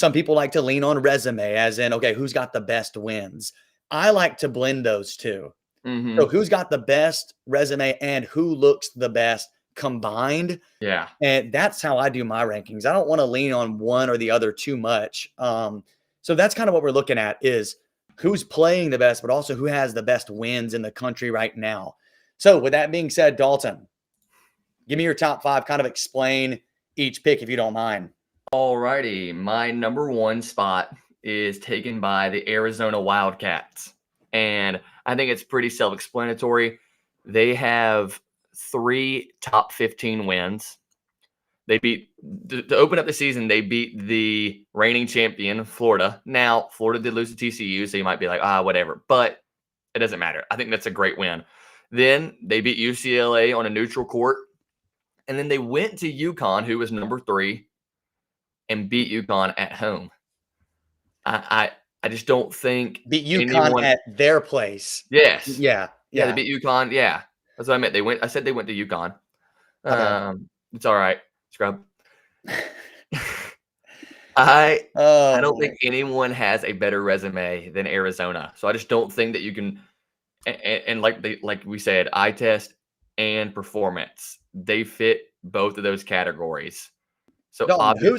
Some people like to lean on resume, as in, okay, who's got the best wins? I like to blend those two. So Mm-hmm. who's got the best resume and who looks the best combined? Yeah. And that's how I do my rankings. I don't want to lean on one or the other too much. So that's kind of what we're looking at is who's playing the best, but also who has the best wins in the country right now. So with that being said, Dalton, give me your top five. Kind of explain each pick if you don't mind. Alrighty. My number one spot is taken by the Arizona Wildcats. And I think it's pretty self-explanatory. They have 3 top 15 wins. They beat to open up the season. They beat the reigning champion, Florida. Now, Florida did lose to TCU, so you might be like, whatever. But it doesn't matter. I think that's a great win. Then they beat UCLA on a neutral court, and then they went to UConn, who was number 3, and beat UConn at home. I just don't think Beat UConn anyone. at their place. Yes. Yeah. Yeah, they beat UConn. Yeah, that's what I meant. I said they went to UConn. It's all right, scrub. I don't think anyone has a better resume than Arizona. So I just don't think that you can. And like we said, eye test and performance, they fit both of those categories. So Dalton,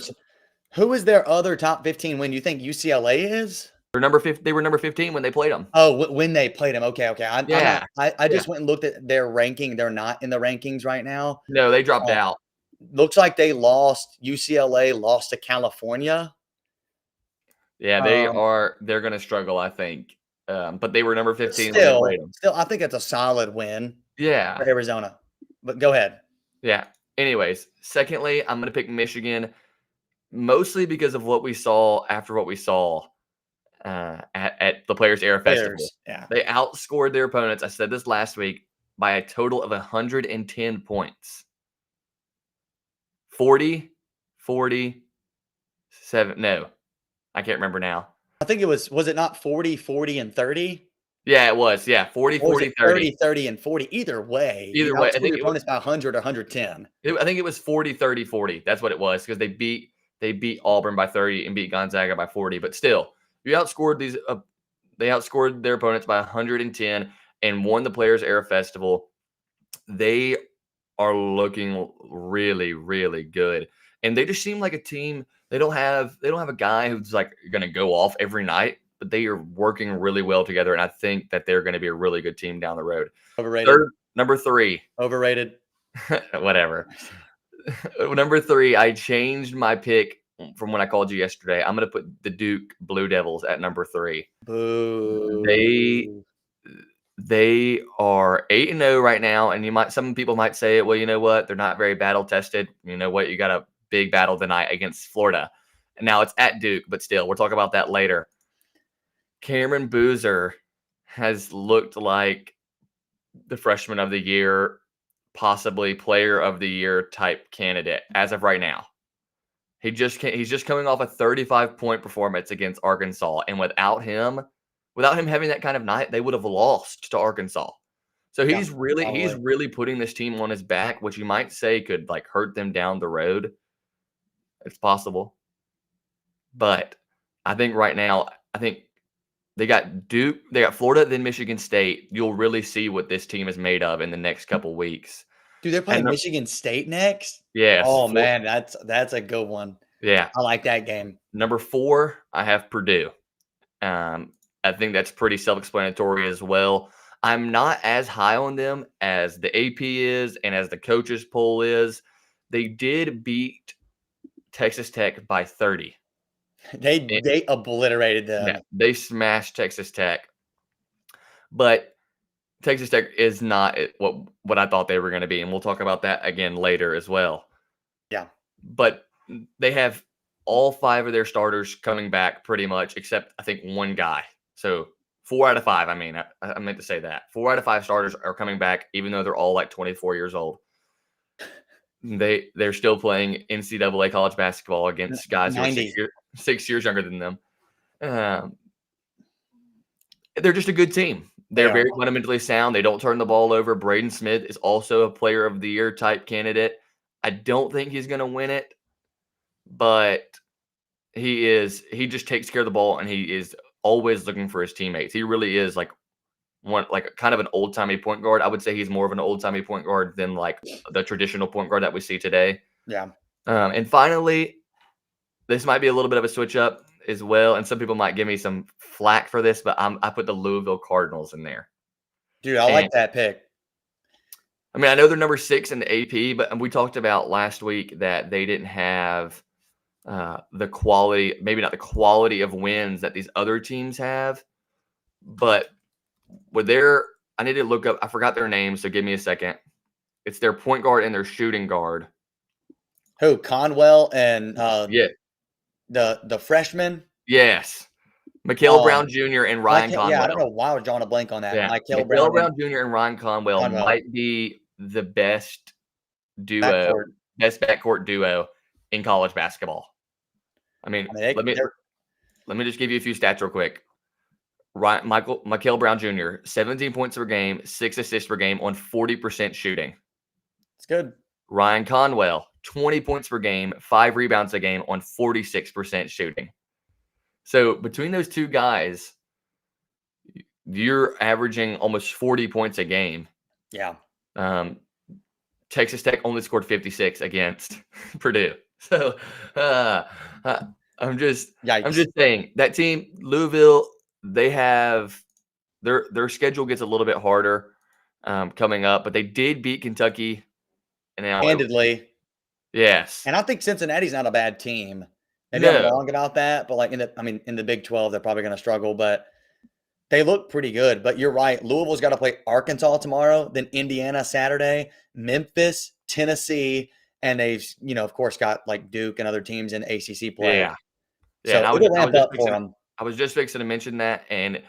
who is their other top 15 win? You think UCLA is? They were number 15 when they played them. Oh, when they played them. Okay. Yeah. I just went and looked at their ranking. They're not in the rankings right now. No, they dropped out. Looks like they lost. UCLA lost to California. Yeah, they're going to struggle, I think. But they were number 15 when Still, they played them. Still, I think it's a solid win Yeah. for Arizona. But go ahead. Yeah. Anyways, secondly, I'm going to pick Michigan, mostly because of what we saw after what we saw at the Players Era Festival. Yeah. They outscored their opponents, I said this last week, by a total of 110 points. 40, 47. No, I can't remember now. I think it was it not 40, 40, and 30? Yeah, it was. Yeah, 40, 40, 30. 30, and 40. Either way. Either way. I think your opponent's by 100 or 110. I think it was 40, 30, 40. That's what it was because they beat Auburn by 30 and beat Gonzaga by 40. But still, you outscored they outscored their opponents by 110 and won the Players Era Festival. They are looking really, really good. And they just seem like a team. They don't have a guy who's like going to go off every night, but they are working really well together. And I think that they're going to be a really good team down the road. Overrated. Number 3. Overrated. Whatever. Number 3, I changed my pick from when I called you yesterday. I'm going to put the Duke Blue Devils at number 3. Boo. They are 8-0 right now, and some people might say, well, you know what? They're not very battle tested. You know what? You got a big battle tonight against Florida. And now it's at Duke, but still, we'll talk about that later. Cameron Boozer has looked like the freshman of the year, possibly player of the year type candidate as of right now. He's just coming off a 35-point performance against Arkansas, and without him having that kind of night, they would have lost to Arkansas. So he's really putting this team on his back, which you might say could like hurt them down the road. It's possible. But I think right now, they got Duke, they got Florida, then Michigan State. You'll really see what this team is made of in the next couple weeks. Dude, they're playing Michigan State next? Yes. Oh, man, that's a good one. Yeah. I like that game. Number 4, I have Purdue. I think that's pretty self-explanatory as well. I'm not as high on them as the AP is and as the coaches poll is. They did beat Texas Tech by 30. They obliterated them. Yeah, they smashed Texas Tech. But Texas Tech is not what I thought they were going to be, and we'll talk about that again later as well. Yeah. But they have all 5 of their starters coming back pretty much, except I think one guy. So 4 out of 5. I mean, I meant to say that 4 out of 5 starters are coming back, even though they're all like 24 years old. They're still playing NCAA college basketball against guys who are 6 years younger than them. They're just a good team. They're very fundamentally sound. They don't turn the ball over. Braden Smith is also a player of the year type candidate. I don't think he's going to win it, but He just takes care of the ball, and he is always looking for his teammates. He really is like kind of an old-timey point guard. I would say he's more of an old-timey point guard than like the traditional point guard that we see today. Yeah. And finally, this might be a little bit of a switch up as well, and some people might give me some flack for this, but I put the Louisville Cardinals in there. Dude, I like that pick. I mean, I know they're number 6 in the AP, but we talked about last week that they didn't have the quality, maybe not the quality of wins that these other teams have, but I need to look up, I forgot their names, so give me a second. It's their point guard and their shooting guard. Who? Conwell and Yeah. the freshman? Yes. Mikael Brown Jr. and Ryan Conwell. Yeah, I don't know why I was drawing a blank on that. Yeah. Mikael Brown Jr. and Ryan Conwell might be the best duo, best backcourt duo in college basketball. I mean, let me just give you a few stats real quick. Mikael Brown Jr., 17 points per game, 6 assists per game on 40% shooting. It's good. Ryan Conwell, 20 points per game, 5 rebounds a game on 46% shooting. So between those two guys, you're averaging almost 40 points a game. Yeah. Texas Tech only scored 56 against Purdue. So I'm just saying that team, Louisville, they have their schedule gets a little bit harder coming up, but they did beat Kentucky. And now handedly. Yes. And I think Cincinnati's not a bad team. Maybe I'm wrong about that, but like in the Big 12, they're probably going to struggle, but they look pretty good. But you're right. Louisville's got to play Arkansas tomorrow, then Indiana Saturday, Memphis, Tennessee, and they've, of course, got like Duke and other teams in ACC play. Yeah. So it'll ramp up for them. I was just fixing to mention that, and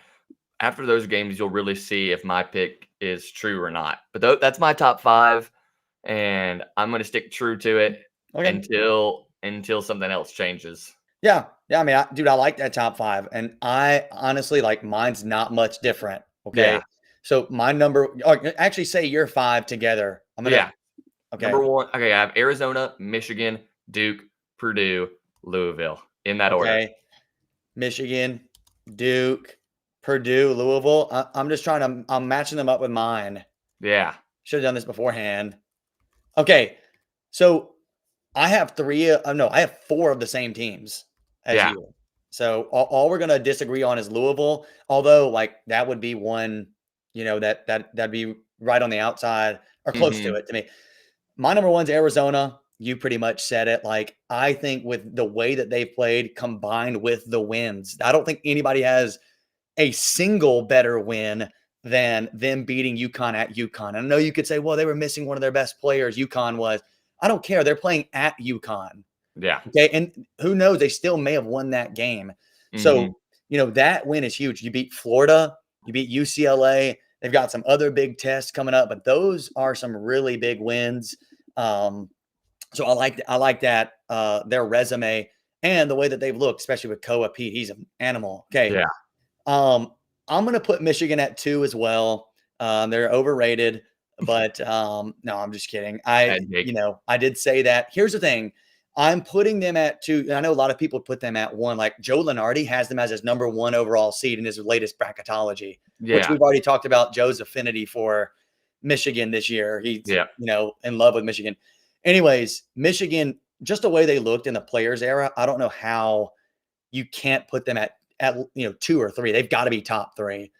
after those games, you'll really see if my pick is true or not. But that's my top 5, and I'm going to stick true to it until something else changes. Yeah. I mean, I like that top 5, and I honestly mine's not much different. Okay. Yeah. So my actually say your 5 together. Okay. Number 1. Okay. I have Arizona, Michigan, Duke, Purdue, Louisville in that order. Michigan, Duke, Purdue, Louisville. I'm just I'm matching them up with mine. Yeah. Should have done this beforehand. Okay. So I have 4 of the same teams as you. So all we're going to disagree on is Louisville, although that would be one, that'd be right on the outside or close to it to me. My number 1's Arizona. You pretty much said it. I think with the way that they've played combined with the wins, I don't think anybody has a single better win than them beating UConn at UConn. I know you could say, well, they were missing one of their best players. UConn was. I don't care. They're playing at UConn. Yeah. Okay. And who knows? They still may have won that game. So, that win is huge. You beat Florida. You beat UCLA. They've got some other big tests coming up, but those are some really big wins. So I like that, their resume and the way that they've looked, especially with Koa Pete. He's an animal. Okay. Yeah. I'm going to put Michigan at 2 as well. They're overrated, but no, I'm just kidding. I did say that. Here's the thing. I'm putting them at 2. And I know a lot of people put them at 1. Like Joe Lunardi has them as his number 1 overall seed in his latest bracketology, which we've already talked about Joe's affinity for Michigan this year. He's, in love with Michigan. Anyways, Michigan, just the way they looked in the players era, I don't know how you can't put them at 2 or 3. They've got to be top 3.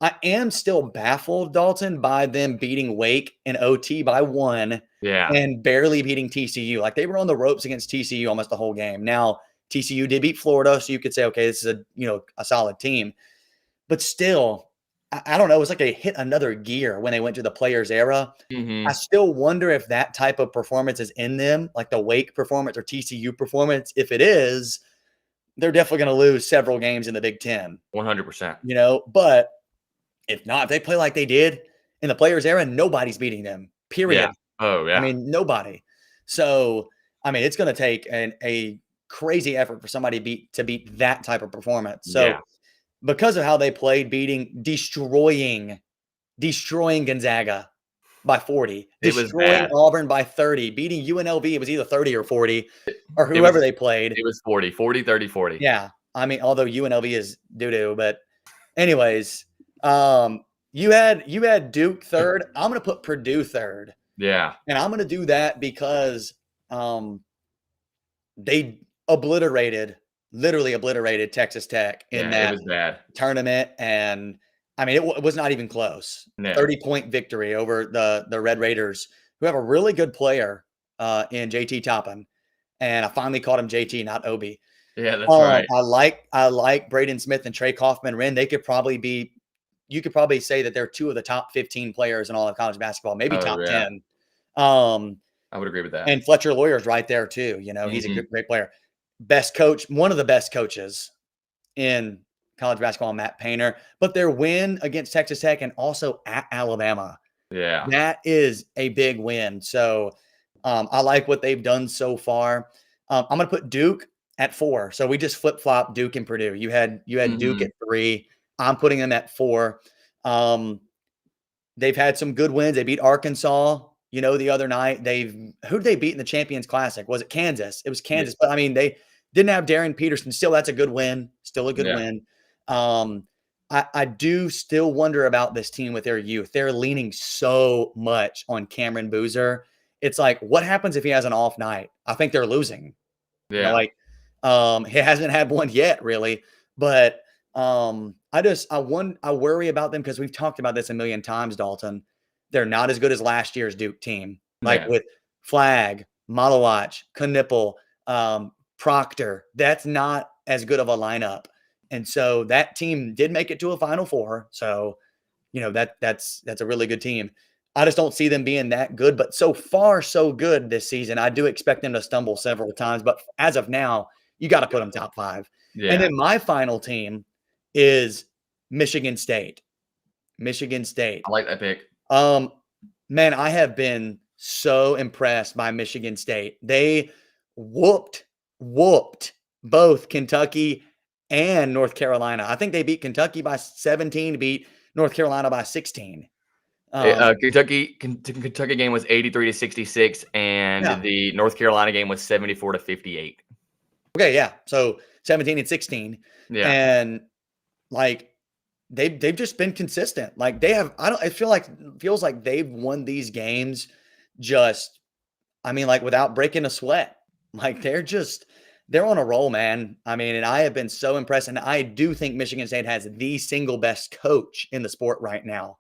I am still baffled, Dalton, by them beating Wake in OT by 1 and barely beating TCU. They were on the ropes against TCU almost the whole game. Now, TCU did beat Florida, so you could say, okay, this is a solid team. But still, I don't know. It was like they hit another gear when they went to the players era. I still wonder if that type of performance is in them, like the Wake performance or TCU performance. If it is, they're definitely going to lose several games in the Big Ten. 100%. But if not, if they play like they did in the players era, nobody's beating them, period. Yeah. Oh, yeah. I mean, nobody. So, I mean, it's going to take a crazy effort for somebody to beat that type of performance. So, because of how they played, destroying Gonzaga by 40, It was destroying bad. Auburn by 30, beating UNLV. It was either 30 or 40 or It whoever was they played. it was 40, 40, 30, 40. Yeah. I mean, although UNLV is doo-doo, but anyways, you had Duke third. I'm gonna put Purdue third. Yeah. And I'm gonna do that because they literally obliterated Texas Tech in Yeah, it that was bad. tournament. And I mean, it was not even close. No. 30-point victory over the Red Raiders, who have a really good player in JT Toppin. And I finally called him JT, not Obi. Yeah, that's right. I like Braden Smith and Trey Kaufman-Renn. You could probably say that they're two of the top 15 players in all of college basketball, maybe Oh, top yeah. 10. Um, I would agree with that. and Fletcher Lawyer's right there too. He's a Mhm. great player. Best coach, one of the best coaches in college basketball, Matt Painter. But their win against Texas Tech and also at Alabama, Yeah. that is a big win. So I like what they've done so far. I'm going to put Duke at 4. So we just flip flop Duke and Purdue. You had Duke Mhm. at 3. I'm putting them at 4. They've had some good wins. They beat Arkansas, the other night. Who did they beat in the Champions Classic? Was it Kansas? It was Yeah. Kansas. But I mean, they didn't have Darren Peterson. Still, that's a good win. Still a good Yeah. win. I do still wonder about this team with their youth. They're leaning so much on Cameron Boozer. It's like, what happens if he has an off night? I think they're losing. Yeah. He hasn't had one yet, really. But I worry about them because we've talked about this a million times, Dalton. They're not as good as last year's Duke team. Like Yeah. with Flag, Malawach, Knipple, Proctor. That's not as good of a lineup. And so that team did make it to a Final Four. So, that's a really good team. I just don't see them being that good, but so far so good this season. I do expect them to stumble several times, but as of now, you got to put them top 5. And Yeah. then my final team is Michigan State. Michigan State. I like that pick. Um, man, I have been so impressed by Michigan State. They whooped both Kentucky and North Carolina. I think they beat Kentucky by 17, beat North Carolina by 16. Kentucky game was 83-66, and Yeah. the North Carolina game was 74-58. Okay, yeah. So 17 and 16. Yeah. And like they've just been consistent. Like they have it feels like they've won these games just like without breaking a sweat. Like they're on a roll, man. I mean, and I have been so impressed. And I do think Michigan State has the single best coach in the sport right now.